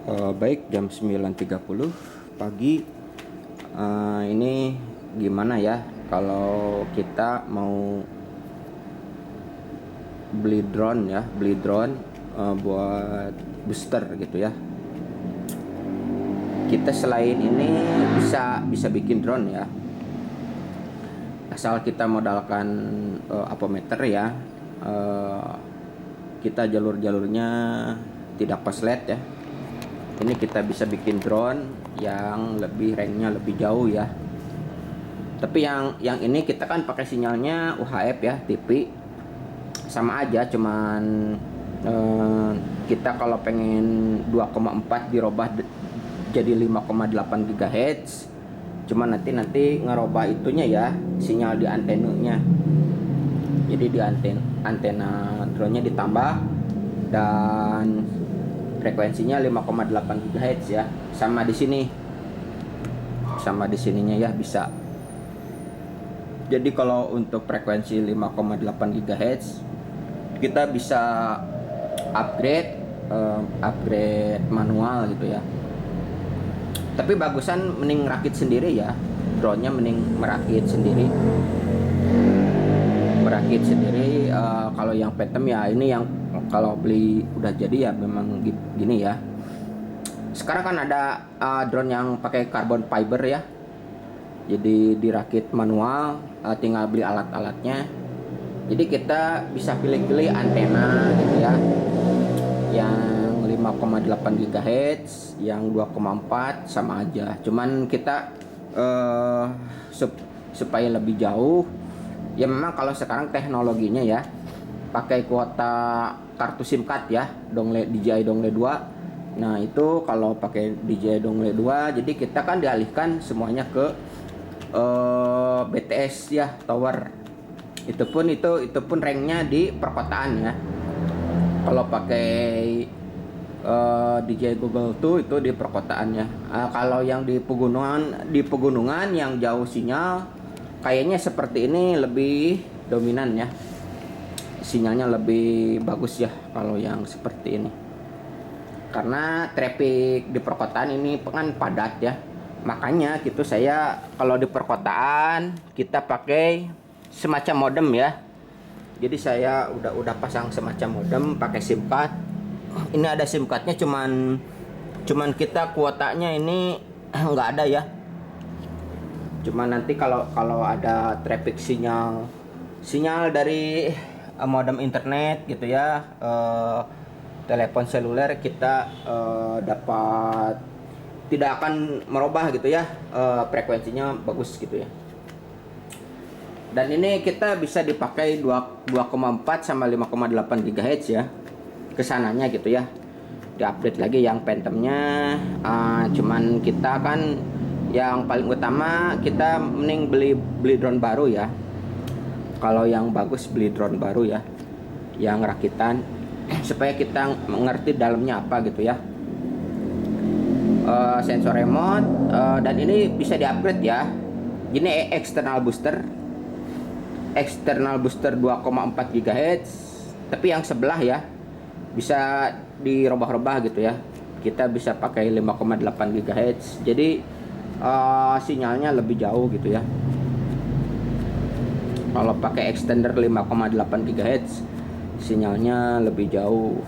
Baik, jam 9.30 pagi. Ini gimana ya kalau kita mau beli drone buat booster gitu ya. Kita selain ini bisa bikin drone ya. Asal kita modalkan apometer ya. Kita jalur-jalurnya tidak koslet ya. Ini kita bisa bikin drone yang ranknya lebih jauh ya. Tapi yang ini kita kan pakai sinyalnya UHF ya, TV. Sama aja, cuman kita kalau pengen 2,4 dirubah jadi 5,8 GHz. Cuman nanti ngerubah itunya ya, sinyal di antenanya. Jadi di antena drone-nya ditambah dan frekuensinya 5,8 GHz ya. Sama di sininya ya bisa. Jadi kalau untuk frekuensi 5,8 GHz kita bisa upgrade manual gitu ya. Tapi bagusan mending rakit sendiri ya. Drone-nya mending merakit sendiri. Kalau yang Phantom ya, ini yang kalau beli udah jadi ya memang gini ya. Sekarang kan ada drone yang pakai carbon fiber ya. Jadi dirakit manual, tinggal beli alat-alatnya. Jadi kita bisa pilih-pilih antena gitu ya. Yang 5,8 GHz, yang 2,4 sama aja. Cuman kita supaya lebih jauh ya, memang kalau sekarang teknologinya ya pakai kuota kartu SIM card ya, DJI Dongle 2. Nah, itu kalau pakai DJI Dongle 2 jadi kita kan dialihkan semuanya ke BTS ya, tower. Itu pun ranknya di perkotaan ya. Kalau pakai DJI Google 2 itu di perkotaannya. Kalau yang di pegunungan yang jauh sinyal kayaknya seperti ini lebih dominan ya. Sinyalnya lebih bagus ya kalau yang seperti ini. Karena traffic di perkotaan ini kan padat ya. Makanya gitu, saya kalau di perkotaan kita pakai semacam modem ya. Jadi saya udah pasang semacam modem pakai SIM card. Ini ada SIM cardnya, cuman kita kuotanya ini nggak ada ya. Cuman nanti kalau ada traffic sinyal dari modem internet gitu ya, telepon seluler, kita dapat, tidak akan merubah gitu ya, frekuensinya bagus gitu ya. Dan ini kita bisa dipakai 2,4 sama 5,8 GHz ya, kesananya gitu ya. Diupdate lagi yang Phantomnya. Cuman kita kan yang paling utama kita mending beli drone baru ya. Kalau yang bagus beli drone baru ya, yang rakitan, supaya kita mengerti dalamnya apa gitu ya. Sensor remote, dan ini bisa diupgrade ya. Ini external booster 2,4 GHz, tapi yang sebelah ya bisa dirubah-rubah gitu ya. Kita bisa pakai 5,8 GHz. Jadi sinyalnya lebih jauh gitu ya. Kalau pakai extender 5,8 GHz sinyalnya lebih jauh.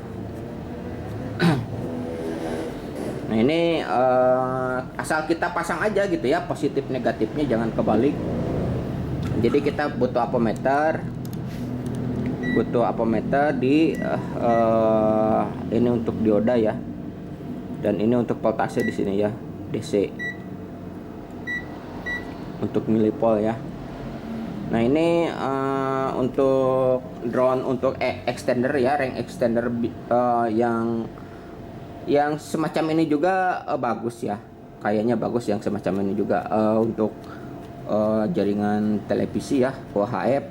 Nah, ini asal kita pasang aja gitu ya, positif negatifnya jangan kebalik. Jadi kita butuh apometer di ini untuk dioda ya, dan ini untuk voltase di sini ya, DC untuk milipol ya. Nah, ini untuk drone untuk extender ya, range extender yang semacam ini juga bagus ya. Kayaknya bagus yang semacam ini juga untuk jaringan televisi ya, UHF,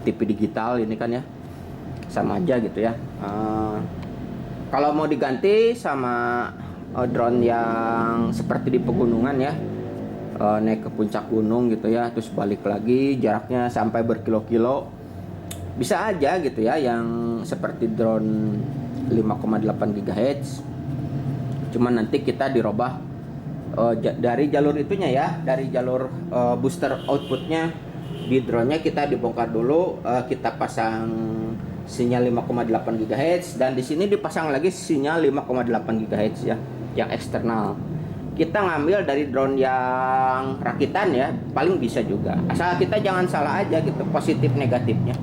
TV digital ini kan ya, sama aja gitu ya. Kalau mau diganti sama drone yang seperti di pegunungan ya, naik ke puncak gunung gitu ya, terus balik lagi jaraknya sampai berkilo-kilo, bisa aja gitu ya, yang seperti drone 5,8 GHz. Cuman nanti kita dirubah dari jalur itunya ya, dari jalur booster outputnya di drone-nya kita dibongkar dulu, kita pasang sinyal 5,8 GHz dan di sini dipasang lagi sinyal 5,8 GHz ya, yang eksternal. Kita ngambil dari drone yang rakitan ya, paling bisa juga. Asal kita jangan salah aja gitu positif negatifnya.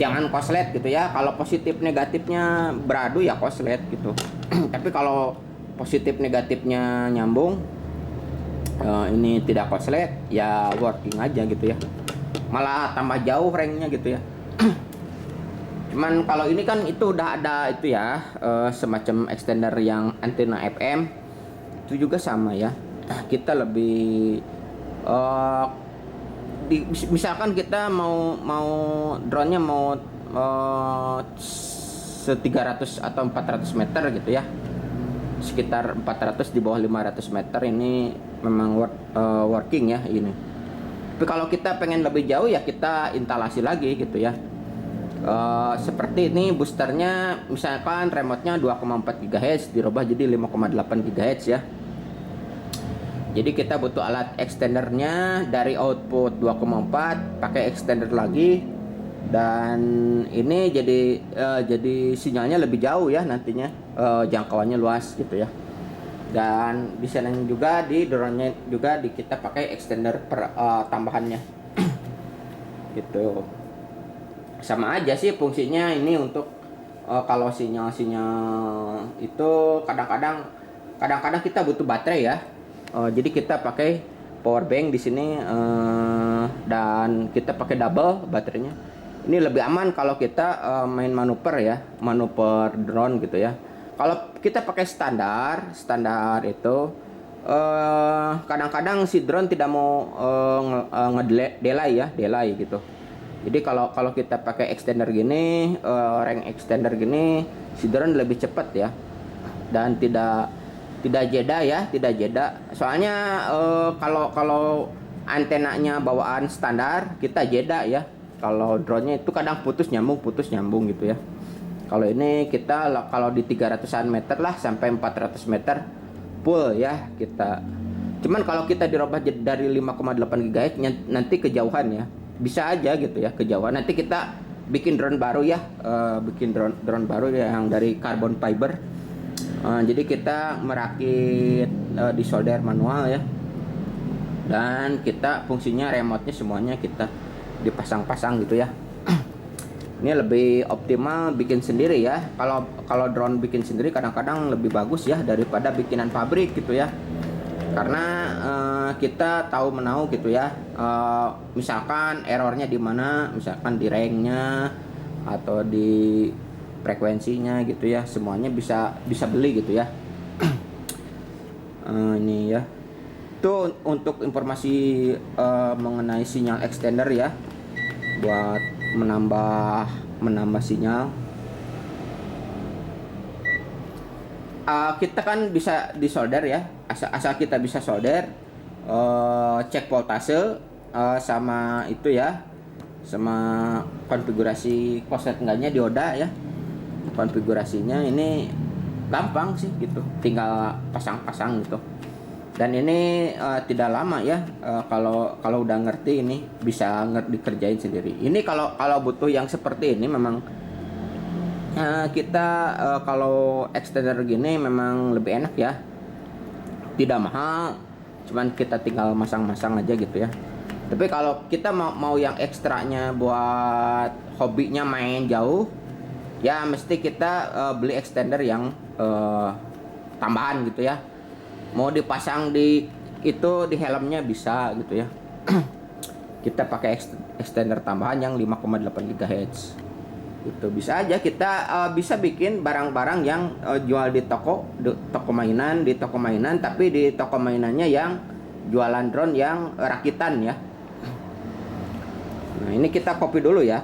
Jangan koslet gitu ya. Kalau positif negatifnya beradu ya koslet gitu. Tapi kalau positif negatifnya nyambung, ini tidak koslet ya working aja gitu ya. Malah tambah jauh ranknya gitu ya. Cuman kalau ini kan itu udah ada itu ya, semacam extender yang antena FM. Itu juga sama ya, kita lebih misalkan kita mau drone-nya mau 300 atau 400 meter gitu ya, sekitar 400 di bawah 500 meter ini memang working ya ini. Tapi kalau kita pengen lebih jauh ya kita instalasi lagi gitu ya. Seperti ini boosternya, misalkan remote-nya 2,4 GHz dirubah jadi 5,8 GHz ya. Jadi kita butuh alat extendernya dari output 2,4 pakai extender lagi, dan ini jadi sinyalnya lebih jauh ya nantinya, jangkauannya luas gitu ya. Dan di sana juga di drone-nya juga kita pakai extender tambahannya gitu. Sama aja sih fungsinya ini untuk kalau sinyal itu kadang-kadang kita butuh baterai ya. Jadi kita pakai power bank di sini, dan kita pakai double baterainya. Ini lebih aman kalau kita main manuver ya, manuver drone gitu ya. Kalau kita pakai standar itu kadang-kadang si drone tidak mau delay gitu. Jadi kalau kita pakai extender gini, rank extender gini, si drone lebih cepat ya, dan tidak jeda. Soalnya kalau antenanya bawaan standar kita jeda ya. Kalau drone-nya itu kadang putus nyambung gitu ya. Kalau ini kita kalau di 300-an meter lah sampai 400 meter full ya kita. Cuman kalau kita dirubah dari 5,8 GHz nanti kejauhan ya. Bisa aja gitu ya kejauhan. Nanti kita bikin drone baru ya, bikin drone baru yang dari carbon fiber. Jadi kita merakit di solder manual ya, dan kita fungsinya remote-nya semuanya kita dipasang-pasang gitu ya. Ini lebih optimal bikin sendiri ya. Kalau drone bikin sendiri kadang-kadang lebih bagus ya daripada bikinan pabrik gitu ya. Karena kita tahu menahu gitu ya. Misalkan errornya di mana, misalkan di ranknya atau di frekuensinya gitu ya, semuanya bisa beli gitu ya. Ini ya, itu untuk informasi mengenai sinyal extender ya, buat menambah sinyal. Kita kan bisa disolder ya, asal kita bisa solder, cek voltase sama itu ya, sama konfigurasi koset enggaknya dioda ya. Konfigurasinya ini gampang sih gitu, tinggal pasang-pasang gitu. Dan ini tidak lama ya, kalau udah ngerti ini bisa dikerjain sendiri. Ini kalau butuh yang seperti ini memang kita kalau extender gini memang lebih enak ya, tidak mahal, cuman kita tinggal masang-masang aja gitu ya. Tapi kalau kita mau yang ekstranya buat hobinya main jauh ya, mesti kita beli extender yang tambahan gitu ya. Mau dipasang di helmnya bisa gitu ya. Kita pakai extender tambahan yang 5,8 GHz. Itu bisa aja kita bisa bikin barang-barang yang jual di toko mainan, tapi di toko mainannya yang jualan drone yang rakitan ya. Nah, ini kita copy dulu ya,